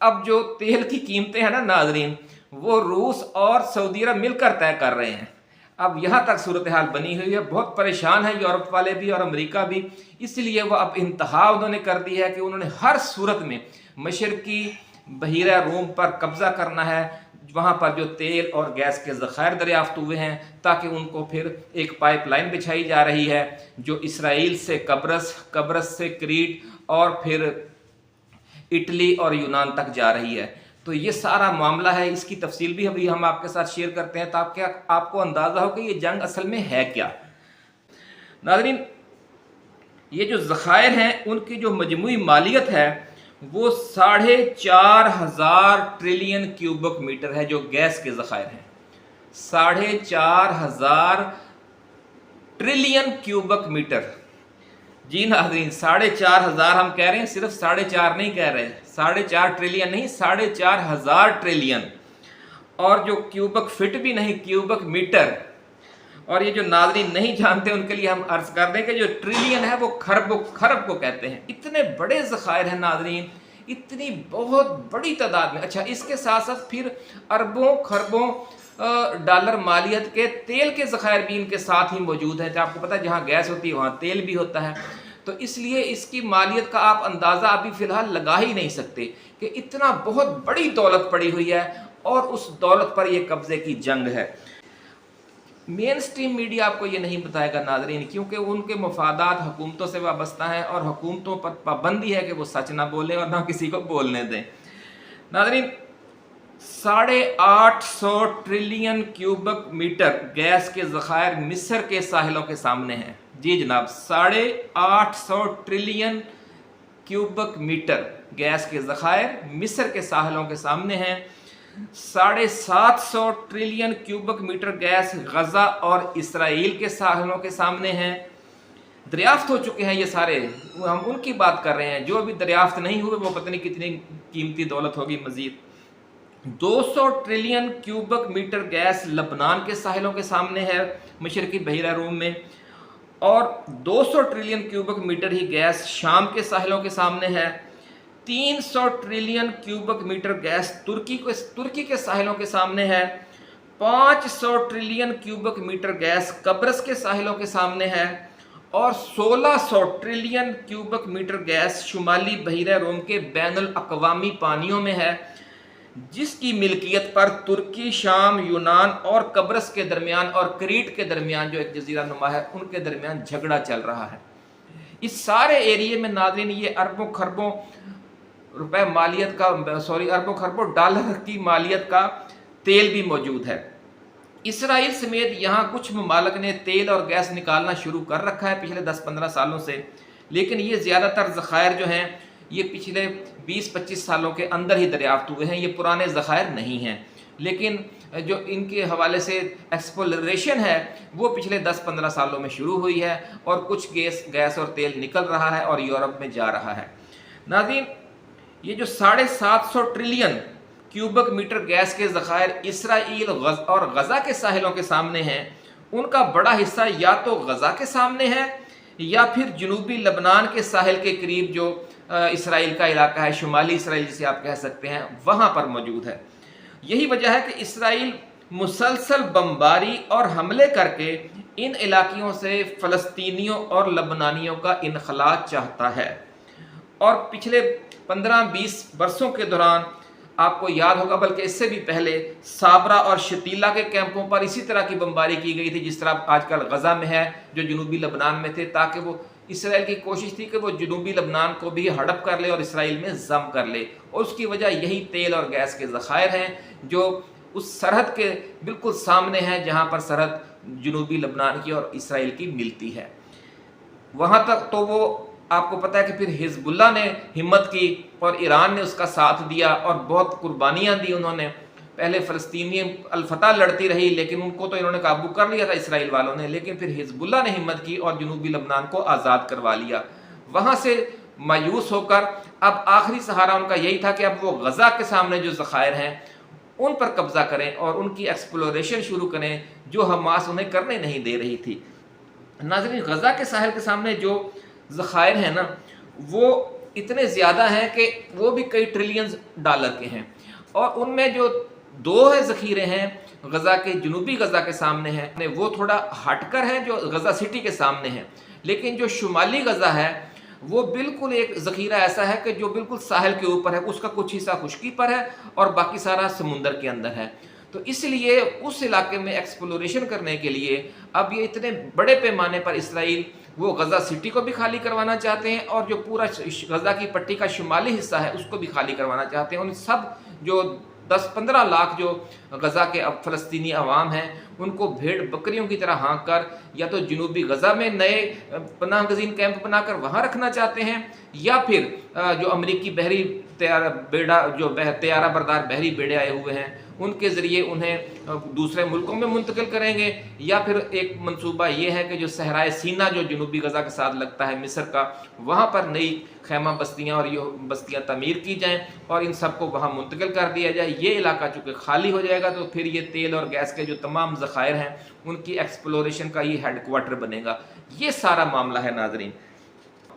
अब जो तेल की कीमतें हैं ना नाजरीन, वो रूस और सऊदी अरब मिलकर तय कर रहे हैं। अब यहाँ तक सूरत हाल बनी हुई है, बहुत परेशान है यूरोप वाले भी और अमेरिका भी। इसलिए वो अब इंतहा उन्होंने कर दी है कि उन्होंने हर सूरत में मशरकी बहीरा रूम पर कब्ज़ा करना है, वहाँ पर जो तेल और गैस के ज़खायर दरियाफ्त हुए हैं, ताकि उनको फिर एक पाइपलाइन बिछाई जा रही है जो इसराइल से कब्रस से क्रीट और फिर इटली और यूनान तक जा रही है। तो ये सारा मामला है, इसकी तफसील भी अभी हम आपके साथ शेयर करते हैं ताकि आपको अंदाज़ा हो कि ये जंग असल में है क्या। नाज़रीन, ये जो ज़खायर हैं उनकी जो मजमूई मालियत है वो 4,500 ट्रिलियन क्यूबिक मीटर है, जो गैस के ज़खायर हैं। 4,500 ट्रिलियन क्यूबिक मीटर। जी नाज़रीन, 4,500 हम कह रहे हैं, सिर्फ 4.5 नहीं कह रहे, 4.5 ट्रिलियन नहीं, 4,500 ट्रिलियन। और जो क्यूबिक फिट भी नहीं, क्यूबिक मीटर। और ये जो नाज़रीन नहीं जानते उनके लिए हम अर्ज कर दें कि जो ट्रिलियन है वो खरब को कहते हैं। इतने बड़े ज़खायर हैं नाज़रीन, इतनी बहुत बड़ी तादाद में। अच्छा, इसके साथ साथ फिर अरबों खरबों डॉलर मालियत के तेल के ज़खायर भी इनके साथ ही मौजूद हैं। आपको पता है जहाँ गैस होती है वहाँ तेल भी होता है। तो इसलिए इसकी मालियत का आप अंदाज़ा अभी फ़िलहाल लगा ही नहीं सकते कि इतना बहुत बड़ी दौलत पड़ी हुई है और उस दौलत पर यह कब्ज़े की जंग है। मेन स्ट्रीम मीडिया आपको ये नहीं बताएगा नाज़रीन, क्योंकि उनके मफादात हुकूमतों से वाबस्ता हैं और हुकूमतों पर पाबंदी है कि वो सच ना बोलें और ना किसी को बोलने दें। नाज़रीन, 850 ट्रिलियन क्यूबिक मीटर गैस के ज़खायर मिस्र के साहिलों के सामने हैं। जी जनाब, 850 ट्रिलियन क्यूबिक मीटर गैस के ज़खायर मिस्र के साहिलों के सामने हैं। 750 ट्रिलियन क्यूबिक मीटर गैस गज़ा और इसराइल के साहिलों के सामने हैं। दरियाफ्त हो चुके हैं ये सारे, हम उनकी बात कर रहे हैं। जो अभी दरियाफ्त नहीं हुए वो पता नहीं कितनी कीमती दौलत होगी मज़ीद। 200 ट्रिलियन क्यूबिक मीटर गैस लबनान के साहिलों के सामने है, मशरकी बहीरा रूम में। और 200 ट्रिलियन क्यूबिक मीटर ही गैस शाम के साहिलों के सामने है। 300 ट्रिलियन क्यूबिक मीटर गैस तुर्की के साहिलों के सामने है। 500 ट्रिलियन क्यूबिक मीटर गैस कब्रस के साहिलों के सामने है। और 1600 ट्रिलियन क्यूबिक मीटर गैस शुमाली बहीरा रूम के बैनुल अक़वामी पानियों में है, जिसकी मिल्कियत पर तुर्की, शाम, यूनान और कब्रस के दरमियान और क्रीट के दरमियान जो एक जजीरा नुमा है उनके दरमियान झगड़ा चल रहा है। इस सारे एरिए में नाज़रीन ये अरबों खरबों रुपए मालियत का अरबों खरबों डॉलर की मालियत का तेल भी मौजूद है। इसराइल समेत यहाँ कुछ ममालिक ने तेल और गैस निकालना शुरू कर रखा है पिछले 10-15 सालों से, लेकिन ये ज़्यादातर ज़खायर जो हैं ये पिछले 20-25 सालों के अंदर ही दरियाफ्त हुए हैं। ये पुराने ज़खायर नहीं हैं, लेकिन जो इनके हवाले से एक्सप्लोरेशन है वो पिछले 10-15 सालों में शुरू हुई है और कुछ गैस और तेल निकल रहा है और यूरोप में जा रहा है। नाज़रीन, ये जो 750 ट्रिलियन क्यूबिक मीटर गैस के ज़खायर इसराइल और गज़ा के साहिलों के सामने हैं, उनका बड़ा हिस्सा या तो गज़ा के सामने है या फिर जनूबी लबनान के साहिल के करीब जो इसराइल का इलाका है, शुमाली इसराइल जिसे आप कह सकते हैं, वहाँ पर मौजूद है। यही वजह है कि इसराइल मुसलसल बमबारी और हमले करके इन इलाक़ों से फ़लस्तीनियों और लबनानियों का इनखला चाहता है। और पिछले 15-20 वर्षों के दौरान आपको याद होगा, बल्कि इससे भी पहले साबरा और शतीला के कैंपों पर इसी तरह की बमबारी की गई थी जिस तरह आजकल गज़ा में है, जो जनूबी लबनान में थे, ताकि वो इसराइल की कोशिश थी कि वो जनूबी लबनान को भी हड़प कर ले और इसराइल में जम कर ले। और उसकी वजह यही तेल और गैस के ज़खायर हैं जो उस सरहद के बिल्कुल सामने हैं जहाँ पर सरहद जनूबी लबनान की और इसराइल की मिलती है। वहाँ तक तो वो आपको पता है कि फिर हिजबुल्लाह ने हिम्मत की और ईरान ने उसका साथ दिया और बहुत कुर्बानियाँ दी उन्होंने। पहले फ़लस्तीनी अल-फतह लड़ती रही, लेकिन उनको तो इन्होंने काबू कर लिया था इसराइल वालों ने, लेकिन फिर हिजबुल्लाह ने हिम्मत की और जनूबी लबनान को आज़ाद करवा लिया। वहाँ से मायूस होकर अब आखिरी सहारा उनका यही था कि अब वो गज़ा के सामने जो ज़खायर हैं उन पर कब्ज़ा करें और उनकी एक्सप्लोरेशन शुरू करें, जो हमास उन्हें करने नहीं दे रही थी। नाज़रीन, गज़ा के साहिल के सामने जो ज़खायर हैं ना, वो इतने ज़्यादा हैं कि वो भी कई ट्रिलियंस डॉलर के हैं, और उनमें जो दो है ज़ख़ीरे हैं गज़ा के, जनूबी गज़ा के सामने हैं, वो थोड़ा हटकर है जो गज़ा सिटी के सामने है, लेकिन जो शुमाली गज़ा है वो बिल्कुल एक ज़ख़ीरा ऐसा है कि जो बिल्कुल साहिल के ऊपर है, उसका कुछ हिस्सा खुश्की पर है और बाकी सारा समुंदर के अंदर है। तो इसलिए उस इलाके में एक्सप्लोरेशन करने के लिए अब ये इतने बड़े पैमाने पर इसराइल वो गज़ा सिटी को भी खाली करवाना चाहते हैं, और जो पूरा गज़ा की पट्टी का शुमाली हिस्सा है उसको भी खाली करवाना चाहते हैं। उन सब जो 10-15 लाख जो गज़ा के अब फ़लस्तीनी अवाम हैं उनको भेड़ बकरियों की तरह हाँक कर या तो जनूबी गज़ा में नए पनाह गज़ीन कैंप बनाकर वहाँ रखना चाहते हैं, या फिर जो अमरीकी बहरी तैयारा बरदार बहरी बेड़े आए हुए हैं उनके ज़रिए उन्हें दूसरे मुल्कों में मुंतकिल करेंगे, या फिर एक मंसूबा ये है कि जो सहराए सीना जो जनूबी गज़ा के साथ लगता है मिस्र का, वहाँ पर नई खैमा बस्तियाँ और ये बस्तियाँ तमीर की जाएँ और इन सबको वहाँ मुंतकिल कर दिया जाए। ये इलाका चूँकि खाली हो जाएगा तो फिर ये तेल और गैस के जो तमाम ज़खायर हैं उनकी एक्सप्लोरेशन का ये हेडक्वार्टर बनेगा। ये सारा मामला है नाज़रीन।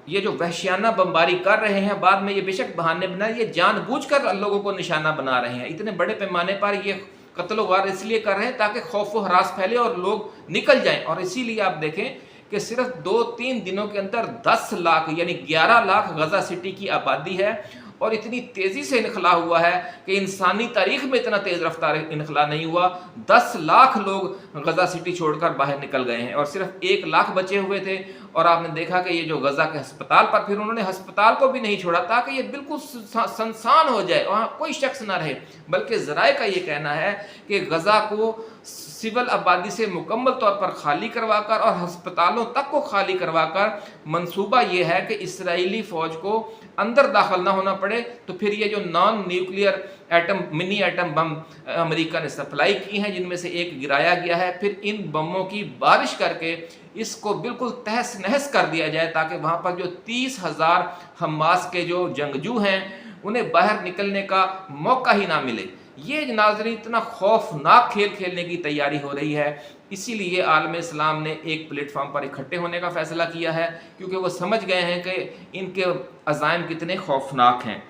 ये जो वहशियाना बमबारी कर रहे हैं, बाद में ये बेशक बहाने बनाए, ये जानबूझकर लोगों को निशाना बना रहे हैं। इतने बड़े पैमाने पर ये कत्ल वार इसलिए कर रहे हैं ताकि खौफ व हरास फैले और लोग निकल जाएं। और इसीलिए आप देखें कि सिर्फ 2-3 दिनों के अंदर 10 लाख यानी 11 लाख गज़ा सिटी की आबादी है, और इतनी तेज़ी से इनखला हुआ है कि इंसानी तारीख में इतना तेज़ रफ्तार इनखला नहीं हुआ। 10 लाख लोग गज़ा सिटी छोड़कर बाहर निकल गए हैं और सिर्फ 1 लाख बचे हुए थे। और आपने देखा कि ये जो गज़ा के अस्पताल पर, फिर उन्होंने अस्पताल को भी नहीं छोड़ा ताकि ये बिल्कुल सुनसान हो जाए, वहाँ कोई शख्स ना रहे, बल्कि ज़राए का ये कहना है कि गज़ा को सिविल आबादी से मुकम्मल तौर पर खाली करवाकर और अस्पतालों तक को खाली करवाकर मंसूबा ये है कि इसराइली फ़ौज को अंदर दाखिल ना होना पड़े। तो फिर ये जो non nuclear mini atom bomb America ने सप्लाई की हैं, जिनमें से एक गिराया गया है, फिर इन बमों की बारिश करके इसको बिल्कुल तहस नहस कर दिया जाए ताकि वहाँ पर जो 30,000 हमास के जो जंगजू हैं उन्हें बाहर निकलने का मौका ही ना मिले। ये नाज़रीन इतना खौफनाक खेल खेलने की तैयारी हो रही है। इसीलिए आलम इस्लाम ने एक प्लेटफॉर्म पर इकट्ठे होने का फ़ैसला किया है, क्योंकि वो समझ गए हैं कि इनके अज़ाइम कितने खौफनाक हैं।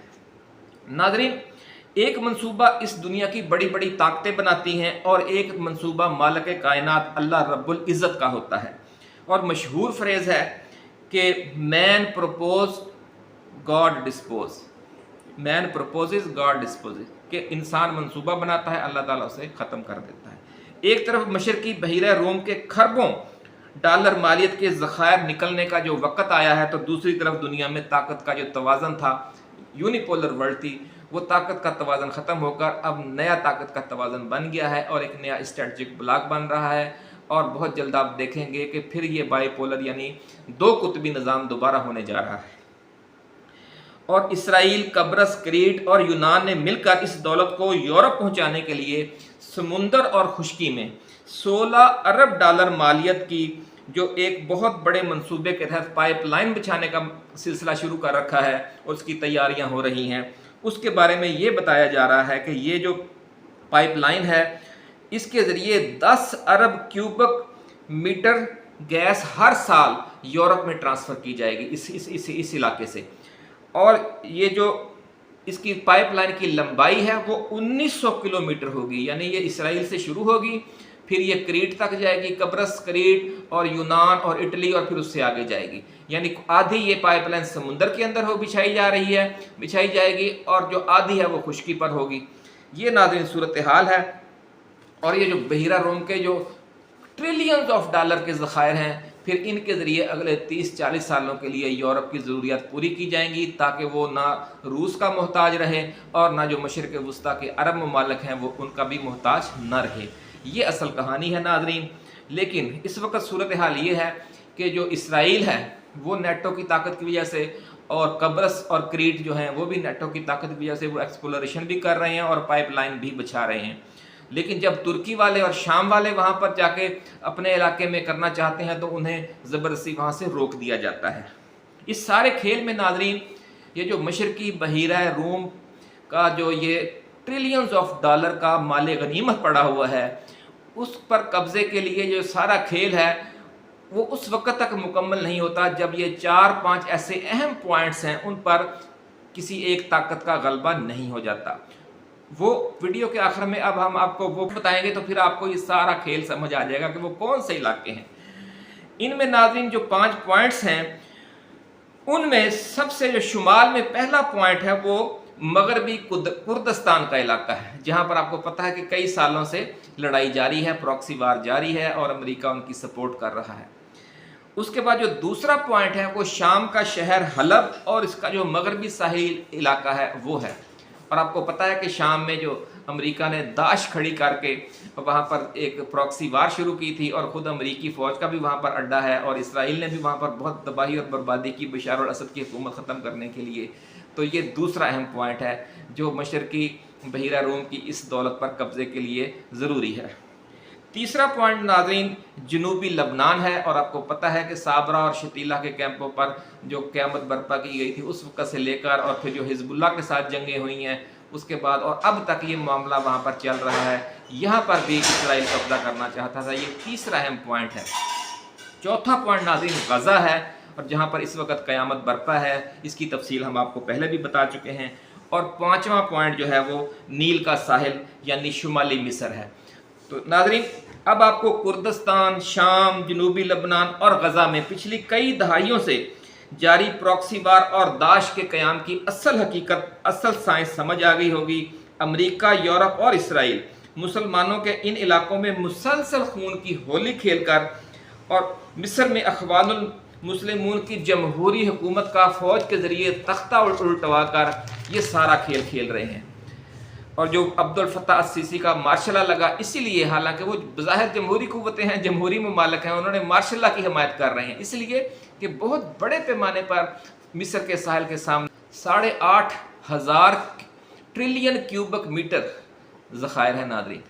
नाज़रीन, एक मंसूबा इस दुनिया की बड़ी बड़ी ताकतें बनाती हैं और एक मंसूबा मालिक कायनात अल्लाह रब्बुल इज़्ज़त का होता है। और मशहूर फ्रेज़ है कि man propose God dispose, man proposes God disposes, कि इंसान मंसूबा बनाता है, अल्लाह ताला उसे ख़त्म कर देता है। एक तरफ मशरकी बहीरा रोम के खरबों डॉलर मालियत के ज़खायर निकलने का जो वक़्त आया है, तो दूसरी तरफ दुनिया में ताकत का जो तवाज़न था, यूनिपोलर वर्ल्ड थी, वो ताकत का तवाज़न ख़त्म होकर अब नया ताकत का तवाज़न बन गया है और एक नया स्ट्रेटजिक ब्लॉक बन रहा है। और बहुत जल्द आप देखेंगे कि फिर ये बाईपोलर यानी 2 कुतबी निज़ाम दोबारा होने जा रहा है। और इसराइल, कब्रस, क्रीट और यूनान ने मिलकर इस दौलत को यूरोप पहुंचाने के लिए समुंदर और खुश्की में 16 अरब डॉलर मालियत की जो एक बहुत बड़े मंसूबे के तहत पाइपलाइन बिछाने का सिलसिला शुरू कर रखा है, उसकी तैयारियां हो रही हैं। उसके बारे में ये बताया जा रहा है कि ये जो पाइपलाइन है इसके ज़रिए 10 अरब क्यूबिक मीटर गैस हर साल यूरोप में ट्रांसफ़र की जाएगी इस इलाके से। और ये जो इसकी पाइपलाइन की लंबाई है वो 1900 किलोमीटर होगी, यानी ये इसराइल से शुरू होगी, फिर ये क्रीट तक जाएगी, कब्रस, क्रीट और यूनान और इटली, और फिर उससे आगे जाएगी। यानी आधी ये पाइपलाइन समुंदर के अंदर बिछाई जाएगी और जो आधी है वो खुश्की पर होगी। ये नाज़रीन सूरत हाल है। और ये जो बहीरा रोम के जो ट्रिलियंस ऑफ डॉलर के ज़खायर हैं, फिर इनके ज़रिए अगले 30-40 सालों के लिए यूरोप की ज़रूरियात पूरी की जाएंगी ताकि वो ना रूस का मोहताज रहे और ना जो मशरिक़ वुस्ता के अरब ममालिक हैं वो उनका भी मोहताज न रहे। ये असल कहानी है नाज़रीन। लेकिन इस वक्त सूरत हाल ये है कि जो इसराइल है वो नेटो की ताकत की वजह से, और कब्रस और क्रीट जो हैं वो भी नेटो की ताकत की वजह से वो एक्सप्लोरेशन भी कर रहे हैं और पाइपलाइन भी बिछा रहे हैं। लेकिन जब तुर्की वाले और शाम वाले वहाँ पर जाके अपने इलाके में करना चाहते हैं तो उन्हें ज़बरदस्ती वहाँ से रोक दिया जाता है। इस सारे खेल में नाज़रीन ये जो मशरकी बहीरा रोम का जो ये ट्रिलियंस ऑफ डॉलर का माल गनीमत पड़ा हुआ है, उस पर कब्ज़े के लिए जो सारा खेल है وہ اس وقت تک مکمل نہیں ہوتا جب یہ 4-5 ایسے اہم پوائنٹس ہیں ان پر کسی ایک طاقت کا غلبہ نہیں ہو جاتا۔ وہ ویڈیو کے آخر میں اب ہم آپ کو وہ بتائیں گے تو پھر آپ کو یہ سارا کھیل سمجھ آ جائے گا کہ وہ کون سے علاقے ہیں۔ ان میں ناظرین جو 5 پوائنٹس ہیں ان میں سب سے جو شمال میں پہلا پوائنٹ ہے وہ مغربی کردستان کا علاقہ ہے، جہاں پر آپ کو پتہ ہے کہ کئی سالوں سے لڑائی جاری ہے، پراکسی وار جاری ہے اور امریکہ ان کی سپورٹ کر رہا ہے۔ اس کے بعد جو دوسرا پوائنٹ ہے وہ شام کا شہر حلب اور اس کا جو مغربی ساحلی علاقہ ہے وہ ہے۔ اور آپ کو پتہ ہے کہ شام میں جو امریکہ نے داعش کھڑی کر کے وہاں پر ایک پراکسی وار شروع کی تھی اور خود امریکی فوج کا بھی وہاں پر اڈا ہے، اور اسرائیل نے بھی وہاں پر بہت تباہی اور بربادی کی بشار الاسد کی حکومت ختم کرنے کے لیے۔ تو یہ دوسرا اہم پوائنٹ ہے جو مشرقی بحیرہ روم کی اس دولت پر قبضے کے لیے ضروری ہے۔ تیسرا پوائنٹ ناظرین جنوبی لبنان ہے، اور آپ کو پتہ ہے کہ صابرہ اور شتیلہ کے کیمپوں پر جو قیامت برپا کی گئی تھی اس وقت سے لے کر اور پھر جو حزب اللہ کے ساتھ جنگیں ہوئی ہیں اس کے بعد اور اب تک یہ معاملہ وہاں پر چل رہا ہے، یہاں پر بھی اسرائیل قبضہ کرنا چاہتا تھا۔ یہ تیسرا اہم پوائنٹ ہے۔ چوتھا پوائنٹ ناظرین غزہ ہے، اور جہاں پر اس وقت قیامت برپا ہے، اس کی تفصیل ہم آپ کو پہلے بھی بتا چکے ہیں۔ اور پانچواں پوائنٹ جو ہے وہ نیل کا ساحل یعنی شمالی مصر ہے۔ تو ناظرین اب آپ کو کردستان، شام، جنوبی لبنان اور غزہ میں پچھلی کئی دہائیوں سے جاری پراکسی وار اور داعش کے قیام کی اصل حقیقت، اصل سائنس سمجھ آ گئی ہوگی۔ امریکہ، یورپ اور اسرائیل مسلمانوں کے ان علاقوں میں مسلسل خون کی ہولی کھیل کر اور مصر میں اخوان المسلمون کی جمہوری حکومت کا فوج کے ذریعے تختہ الٹوا کر یہ سارا کھیل کھیل رہے ہیں۔ اور جو عبد الفتاح السیسی کا مارشل لا لگا اسی لیے، حالانکہ وہ بظاہر جمہوری قوتیں ہیں، جمہوری ممالک ہیں، انہوں نے مارشل لا کی حمایت کر رہے ہیں اس لیے کہ بہت بڑے پیمانے پر مصر کے ساحل کے سامنے 8,500 ٹریلین کیوبک میٹر ذخائر ہیں ناظرین۔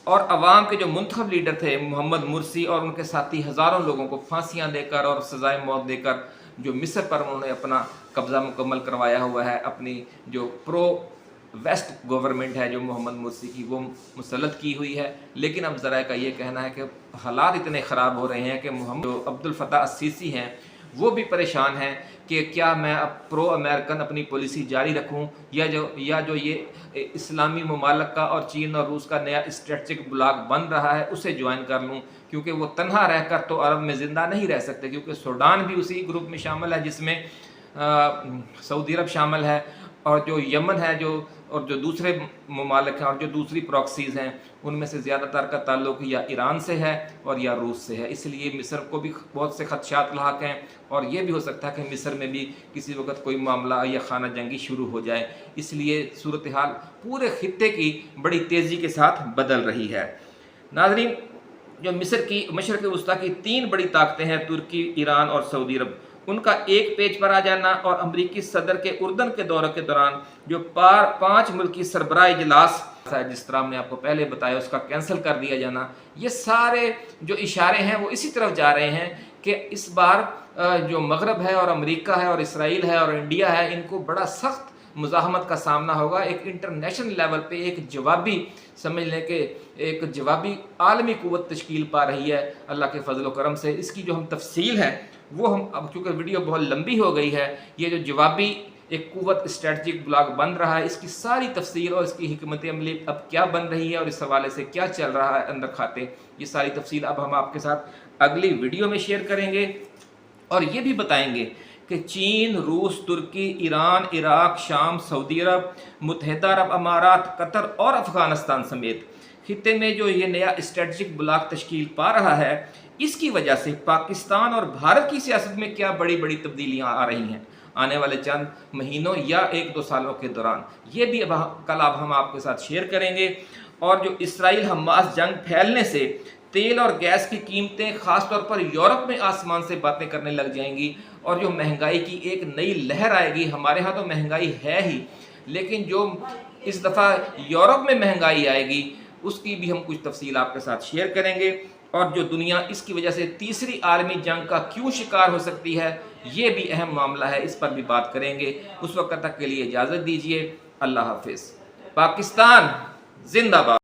اور عوام کے جو منتخب لیڈر تھے محمد مرسی اور ان کے ساتھی ہزاروں لوگوں کو پھانسیاں دے کر اور سزائے موت دے کر جو مصر پر انہوں نے اپنا قبضہ مکمل کروایا ہوا ہے، اپنی جو پرو ویسٹ گورنمنٹ ہے جو محمد مرسی کی وہ مسلط کی ہوئی ہے۔ لیکن اب ذرائع کا یہ کہنا ہے کہ حالات اتنے خراب ہو رہے ہیں کہ محمد جو عبد الفتاح السیسی ہیں وہ بھی پریشان ہیں کہ کیا میں اب پرو امریکن اپنی پالیسی جاری رکھوں یا جو یہ اسلامی ممالک کا اور چین اور روس کا نیا اسٹریٹجک بلاک بن رہا ہے اسے جوائن کر لوں، کیونکہ وہ تنہا رہ کر تو عرب میں زندہ نہیں رہ سکتے، کیونکہ سوڈان بھی اسی گروپ میں شامل ہے جس میں سعودی عرب شامل ہے، اور جو یمن ہے اور جو دوسرے ممالک ہیں اور جو دوسری پراکسیز ہیں ان میں سے زیادہ تر کا تعلق یا ایران سے ہے اور یا روس سے ہے۔ اس لیے مصر کو بھی بہت سے خدشات لاحق ہیں، اور یہ بھی ہو سکتا ہے کہ مصر میں بھی کسی وقت کوئی معاملہ یا خانہ جنگی شروع ہو جائے۔ اس لیے صورتحال پورے خطے کی بڑی تیزی کے ساتھ بدل رہی ہے۔ ناظرین جو مصر کی مشرق وسطیٰ کی 3 بڑی طاقتیں ہیں ترکی، ایران اور سعودی عرب، ان کا ایک پیج پر آ جانا اور امریکی صدر کے اردن کے دورے کے دوران جو 5 ملکی سربراہ اجلاس ہے جس طرح ہم نے آپ کو پہلے بتایا اس کا کینسل کر دیا جانا، یہ سارے جو اشارے ہیں وہ اسی طرف جا رہے ہیں کہ اس بار جو مغرب ہے اور امریکہ ہے اور اسرائیل ہے اور انڈیا ہے ان کو بڑا سخت مزاحمت کا سامنا ہوگا۔ ایک انٹرنیشنل لیول پہ ایک جوابی سمجھ لیں کہ ایک جوابی عالمی قوت تشکیل پا رہی ہے اللہ کے فضل و کرم سے۔ اس کی جو ہم تفصیل ہے وہ ہم اب چونکہ ویڈیو بہت لمبی ہو گئی ہے، یہ جو جوابی ایک قوت اسٹریٹجک بلاک بن رہا ہے اس کی ساری تفصیل اور اس کی حکمت عملی اب کیا بن رہی ہے اور اس حوالے سے کیا چل رہا ہے اندر کھاتے، یہ ساری تفصیل اب ہم آپ کے ساتھ اگلی ویڈیو میں شیئر کریں گے، اور یہ بھی بتائیں گے کہ چین، روس، ترکی، ایران، عراق، شام، سعودی عرب، متحدہ عرب امارات، قطر اور افغانستان سمیت خطے میں جو یہ نیا اسٹریٹجک بلاک تشکیل پا رہا ہے اس کی وجہ سے پاکستان اور بھارت کی سیاست میں کیا بڑی بڑی تبدیلیاں آ رہی ہیں آنے والے چند مہینوں یا 1-2 سالوں کے دوران، یہ بھی کل اب ہم آپ کے ساتھ شیئر کریں گے۔ اور جو اسرائیل حماس جنگ پھیلنے سے تیل اور گیس کی قیمتیں خاص طور پر یورپ میں آسمان سے باتیں کرنے لگ جائیں گی، اور جو مہنگائی کی ایک نئی لہر آئے گی۔ ہمارے ہاں تو مہنگائی ہے ہی، لیکن جو اس دفعہ یورپ میں مہنگائی آئے گی اس کی بھی ہم کچھ تفصیل آپ کے ساتھ شیئر کریں گے، اور جو دنیا اس کی وجہ سے تیسری عالمی جنگ کا کیوں شکار ہو سکتی ہے یہ بھی اہم معاملہ ہے، اس پر بھی بات کریں گے۔ اس وقت تک کے لیے اجازت دیجیے، اللہ حافظ۔ پاکستان زندہ باد۔